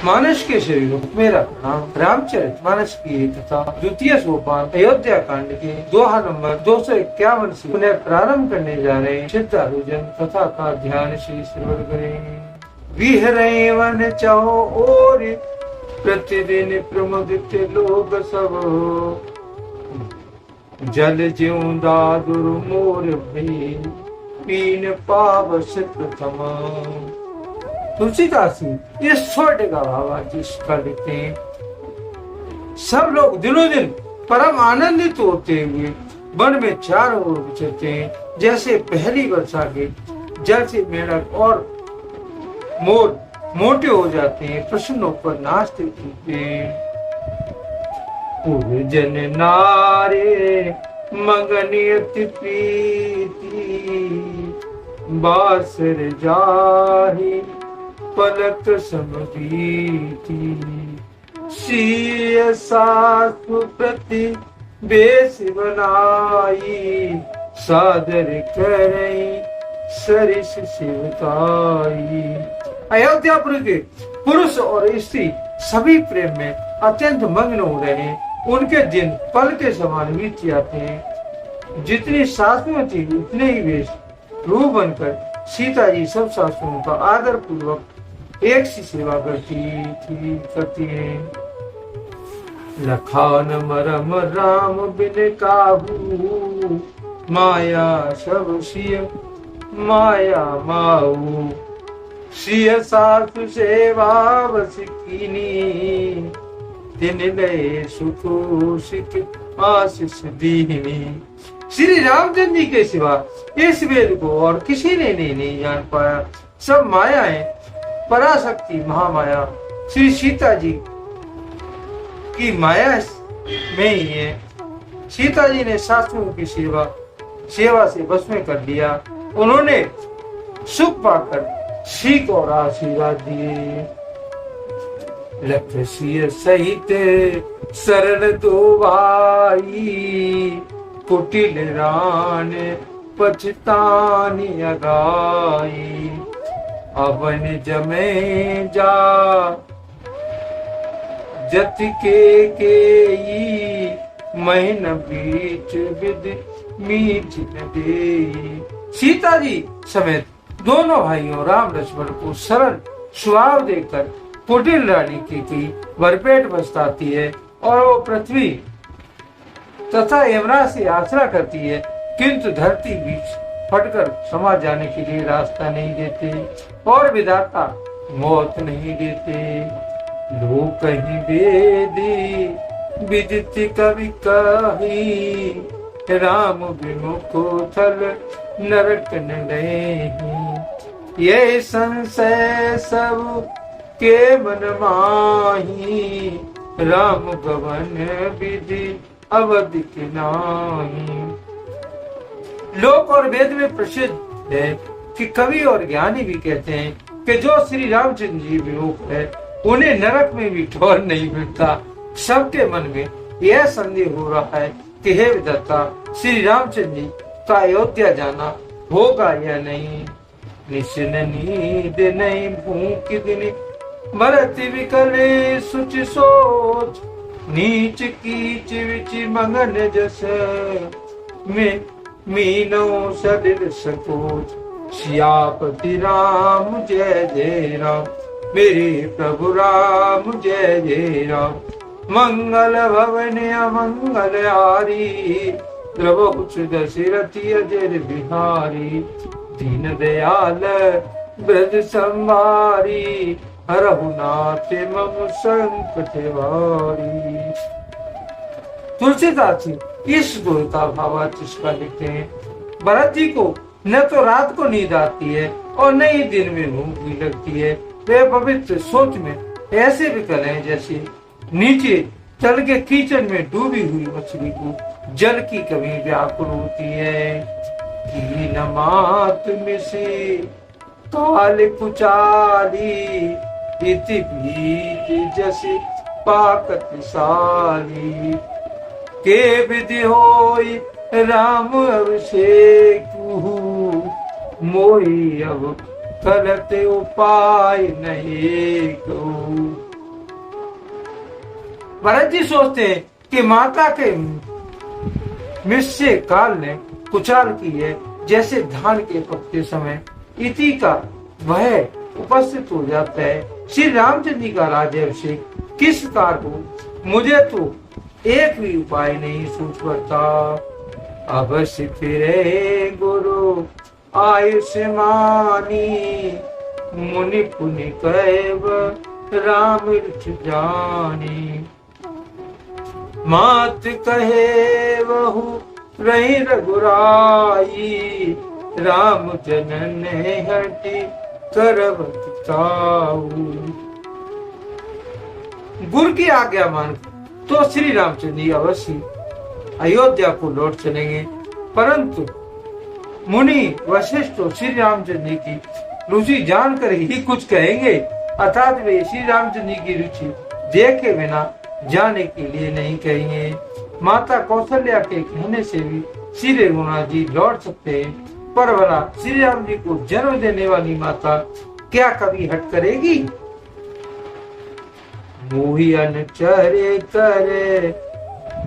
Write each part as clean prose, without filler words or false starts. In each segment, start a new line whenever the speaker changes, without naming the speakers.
मानस के शरीरों मेरा प्रणाम। रामचरित मानस की कथा द्वितीय सोपान अयोध्या कांड के दोहा नंबर 251 से पुनः प्रारंभ करने जा रहे हैं। श्रद्धालुजन कथा का ध्यान से श्रवण करें। विहरे वन चाहो और प्रतिदिन प्रमुदित लोग सब, जल जिउंदा दुर्मोर भी पीन पावस प्रथम। तुलसीदास जी इस छोटे का भाव जिसका लिखते हैं। सब लोग दिनों दिन परम आनंदित होते हुए वन में चारों ओर विचरते हैं। जैसे पहली वर्षा के जल से मेढक और मोर मोटे हो जाते हैं, प्रसन्न होकर नाचते कूदते। जन नारे मगनियति प्रीति, बासर जाहि पलक समबीति। सिय सासु प्रति बेस बनाई, सादर करई सरिस शिवताई। अयोध्यापुर के पुरुष और स्त्री सभी प्रेम में अत्यंत मग्न हो रहे हैं। उनके दिन पल के समान बीत जाते हैं। जितनी सासुएं थी उतने ही वेश रूप बनकर सीता जी सब सासुओं का आदर पूर्वक एक सी सेवा करती है। लखान मरम राम बिन काहू, माया सब सिय माया माऊ। सिय सासु सेवा बस कीनी, तिन लय सुख सिख आशीष दीनी। श्री रामचंद्र जी के सिवा इस वेद को और किसी ने नहीं जान पाया। सब मायाएं पराशक्ति महामाया श्री सीता जी की माया में ही है। सीता जी ने सासुओं की सेवा से बस में कर लिया। उन्होंने सुख पाकर सीख और आशीर्वाद दिए। लक्ष्य सहित सरल दो भाई, कुटिल रान पछतानी अगाई। अवन जमे जा जत के महीन बीच विद मीठ न देई। सीता जी समेत दोनों भाइयों राम लक्ष्मण को सरल स्वभाव देकर कुटिल रानी की भरपेट बसताती है और वो पृथ्वी तथा यमुना से आसरा करती है, किंतु धरती बीच फटकर समाज जाने के लिए रास्ता नहीं देते और विधाता मौत नहीं देते। लोग कहीं वेदी विदित कवि कही, राम विमुख थल नरक न नहीं। ये संशय सब के मन माही, राम गवन विधि अवधि के नाही। लोक और वेद में प्रसिद्ध है कि कवि और ज्ञानी भी कहते हैं कि जो श्री रामचंद्र जी विमुख है उन्हें नरक में भी ठौर नहीं मिलता। सबके मन में यह संदेह हो रहा है कि हे विधाता, श्री रामचंद्र जी का अयोध्या जाना होगा या नहीं। निश्चिन नींद नहीं भूख दिन, मरत विकले सुच सोच। नीच कीच विच मगन जस, में मीनो सदिल सकोच। सियापति राम जय जय राम, मेरे प्रभु राम जय जय राम। मंगल भवन अमंगल हारी, द्रवहु दशरथी अजर बिहारी। दीन दयाल ब्रज संवारी, हरहु नाथ मम संकट वारी। तुलसीदास जी इस दोहे का भावार्थ लिखते हैं। भरत जी को न तो रात को नींद आती है और न ही दिन में भूख भी लगती है। वे पवित्र सोच में ऐसे विकल हैं जैसे नीचे तल के कीचड़ में डूबी हुई मछली को जल की कमी व्याकुल होती है। की न मात मिसी काल कुचाली, इति भीत जसी पाकत साली। के विधि होई राम अभिषेक, मोही अब करते उपाय नहीं को। भरत जी सोचते हैं कि माता के मिस्से काल ने कुचाल की है, जैसे धान के पकते समय इति का वह उपस्थित हो जाता है। श्री रामचंद्र जी का राज्याभिषेक किस कार हो, मुझे तो एक भी उपाय नहीं सूझ पड़ता। अवश्य फिरे गुरु आयुष्मानी, मुनि पुनि कैव राम जानी। मात कहे बहु रही रघुराई, राम जनन हटि करवत ताऊ। गुरु की आज्ञा मान तो श्री रामचंद्र जी अवश्य अयोध्या को लौट चलेंगे, परंतु मुनि वशिष्ठ तो श्री रामचंद्र जी की रुचि जानकर ही कुछ कहेंगे, अर्थात वे श्री रामचंद्र जी की रुचि देखे बिना जाने के लिए नहीं कहेंगे। माता कौशल्या के कहने से भी श्री रघुनाथ जी लौट सकते हैं, पर भला श्री राम जी को जन्म देने वाली माता क्या कभी हट करेगी? मोहियन चरे करे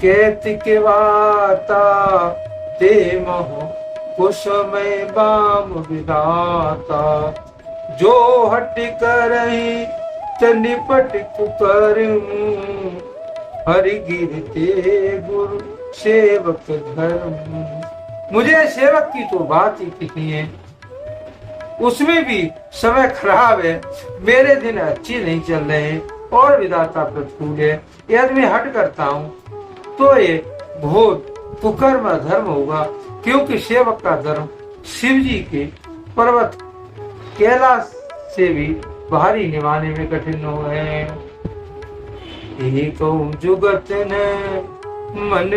केत के वाता, ते मोह कुसमय बाम विधाता। जो हट करही निपट कुकर्म, हरि गिरते गुरु सेवक धर्म। मुझे सेवक की तो बात ही कितनी है, उसमें भी समय खराब है, मेरे दिन अच्छे नहीं चल रहे हैं और विधाता प्रतिकूल है। यदि मैं हट करता हूँ तो ये बहुत कुकर्म धर्म होगा, क्योंकि सेवक का धर्म शिव जी के पर्वत कैलाश से भी भारी निभाने में कठिन हो है। एक जुगत न मन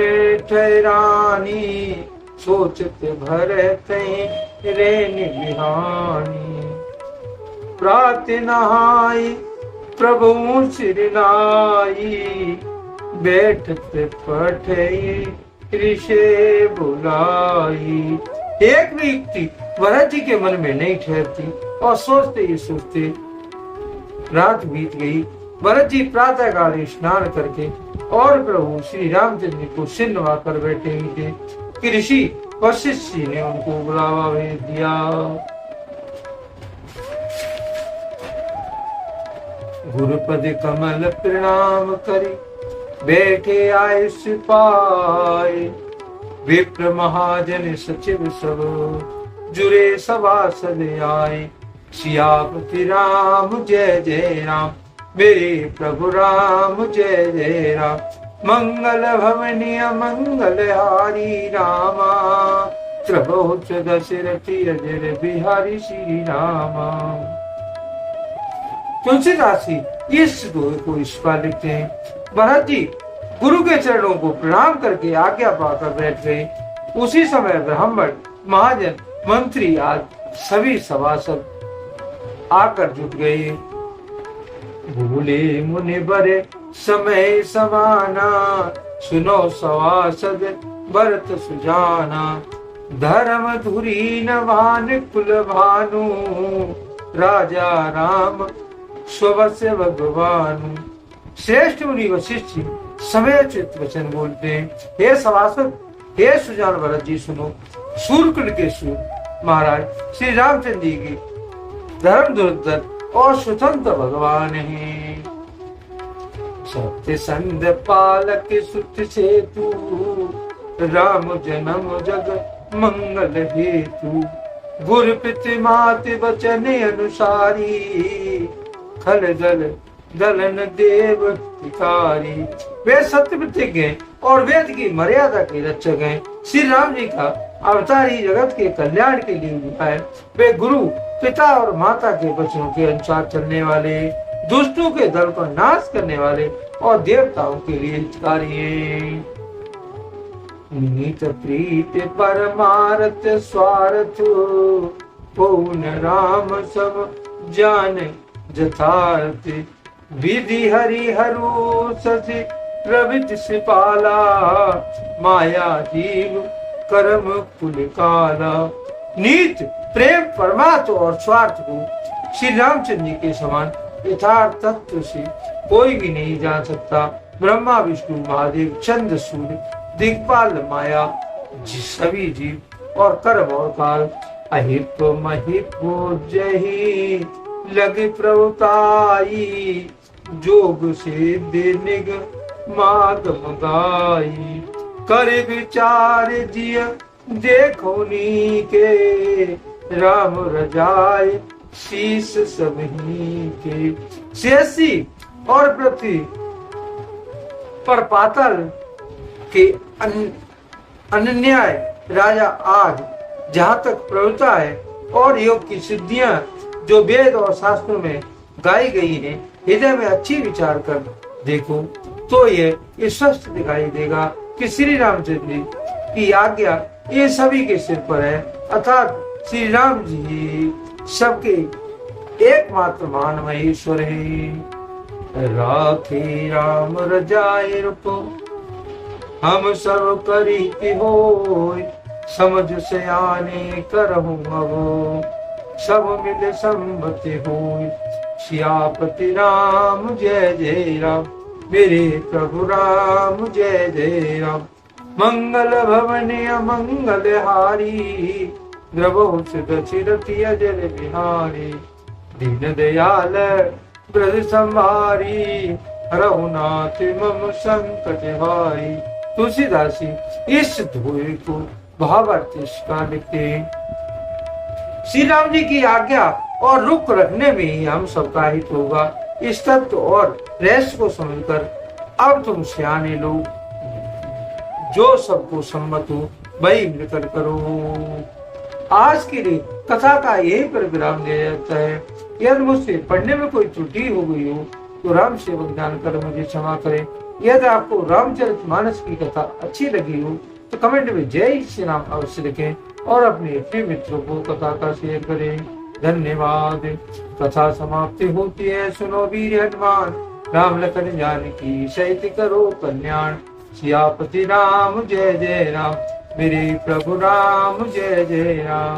ठहरानी, सोचत भरत रेन बिहानी। प्रात नहाई प्रभु सिरनाई, बैठत पठई ऋषि बुलाई। एक भी युक्ति भरत जी के मन में नहीं ठहरती और सोचते ही सोचते रात बीत गई। भरत जी प्रातः काल स्नान करके और प्रभु श्री रामचंद्र जी को सिर नवा कर बैठे हुए थे कि ऋषि वशिष्ठ जी ने उनको बुलावा भेज दिया। गुरुपद कमल प्रणाम करी, बैठे आयुष पाए। विप्र महाजन सचिव सब, जुरे सभासद आए। सियापति राम जय जय राम, मेरे प्रभु राम जय जय राम। मंगल भवनीय मंगल हारी रामा, त्रभोच दशरथी अजर बिहारी श्री रामा। तुलसीदास जी इस दोहे को इस बार लिखते हैं। भरत जी गुरु के चरणों को प्रणाम करके आज्ञा पाकर बैठ गए। उसी समय ब्राह्मण, महाजन, मंत्री आदि सभी सभासद आकर जुट गए। भूले मुनि बरे समय समाना, सुनो सभासद भरत सुजाना। धर्म धुरीन भान कुल भानु, राजा राम स्वस्य भगवान। श्रेष्ठ मुनि वशिष्ठ जी समयोचित वचन बोलते हैं। हे सभासद, हे सुजान भरत जी सुनो। सूर्यकुल के सूर्य महाराज श्री रामचंद्र जी की धर्म धुरंधर और स्वतंत्र भगवान हैं। सत्य संध पालक सुत सेतु, राम जन्म जग मंगल हेतु। गुरु पित मात वचन अनुसारी, खल दल दलन देव भिखारी। वे सत्य प्रतिज्ञ हैं और वेद की मर्यादा के रक्षक हैं। श्री राम जी का अवतार ही जगत के कल्याण के लिए हुआ है। वे गुरु पिता और माता के वचनों के अनुसार चलने वाले, दुष्टों के दल को नाश करने वाले और देवताओं के लिए हितकारी हैं। नीत प्रीत परमारथ स्वार्थ, पौन राम सब जान जथार्थ। विधि हरि हरु ससि प्रवित सिपाला, माया जीव कर्म कुल काला। नीत प्रेम परमात्म और स्वार्थ को श्री रामचंद्र जी के समान यथार्थ तत्व से कोई भी नहीं जान सकता। ब्रह्मा विष्णु महादेव चंद्र सूर्य दिक्पाल माया सभी जीव और कर्म और काल अहिप महिप जही लगे प्रभुताई जोग से दिनिग मागम गाई करे विचार जिय देखो नी के राम रजाए शीस सबही के। शेषी और पृथ्वी पर पाताल के अन्याय राजा आज जहाँ तक प्रभुता है और योग की सिद्धियां जो वेद और शास्त्रों में गाई गई हैं, हृदय में अच्छी विचार कर देखो तो ये स्पष्ट दिखाई देगा कि श्री रामचंद्र जी की आज्ञा ये सभी के सिर पर है, अर्थात श्री राम जी सबके एकमात्र महान महेश्वर है। राखे राम रजाए रूप हम सब करी के होय समझ से आने करहूं अब सब मिल सम्मति होय। सियापति राम जय जय राम मेरे प्रभु राम जय जय राम। मंगल भवन अमंगल हारी द्रवहु सिरति अजर बिहारी दीन दयाल ब्रज संभारी रघुनाथ मम संकट हारी। तुलसीदास इस धोए को भावार्थ इसका लिखते हैं। श्री राम जी की आज्ञा और रुख रखने में ही हम सबका हित होगा। इस तत्व और रहस्य को समझकर अब तुम सियाने लोग जो सबको सम्मत हो वही मिलकर करो। आज के लिए कथा का यही पर विराम दिया जाता है। यदि मुझसे पढ़ने में कोई त्रुटि हो गई हो तो राम सेवक जानकर मुझे क्षमा करें। यदि आपको रामचरितमानस की कथा अच्छी लगी हो तो कमेंट में जय श्री राम अवश्य लिखें और अपने मित्रों को कथा का शेयर करें। धन्यवाद। कथा समाप्ति होती है। सुनो वीर हनुमान राम लखन जानकी सहित करो कल्याण। सियापति राम जय जय राम मेरे प्रभु राम जय जय राम।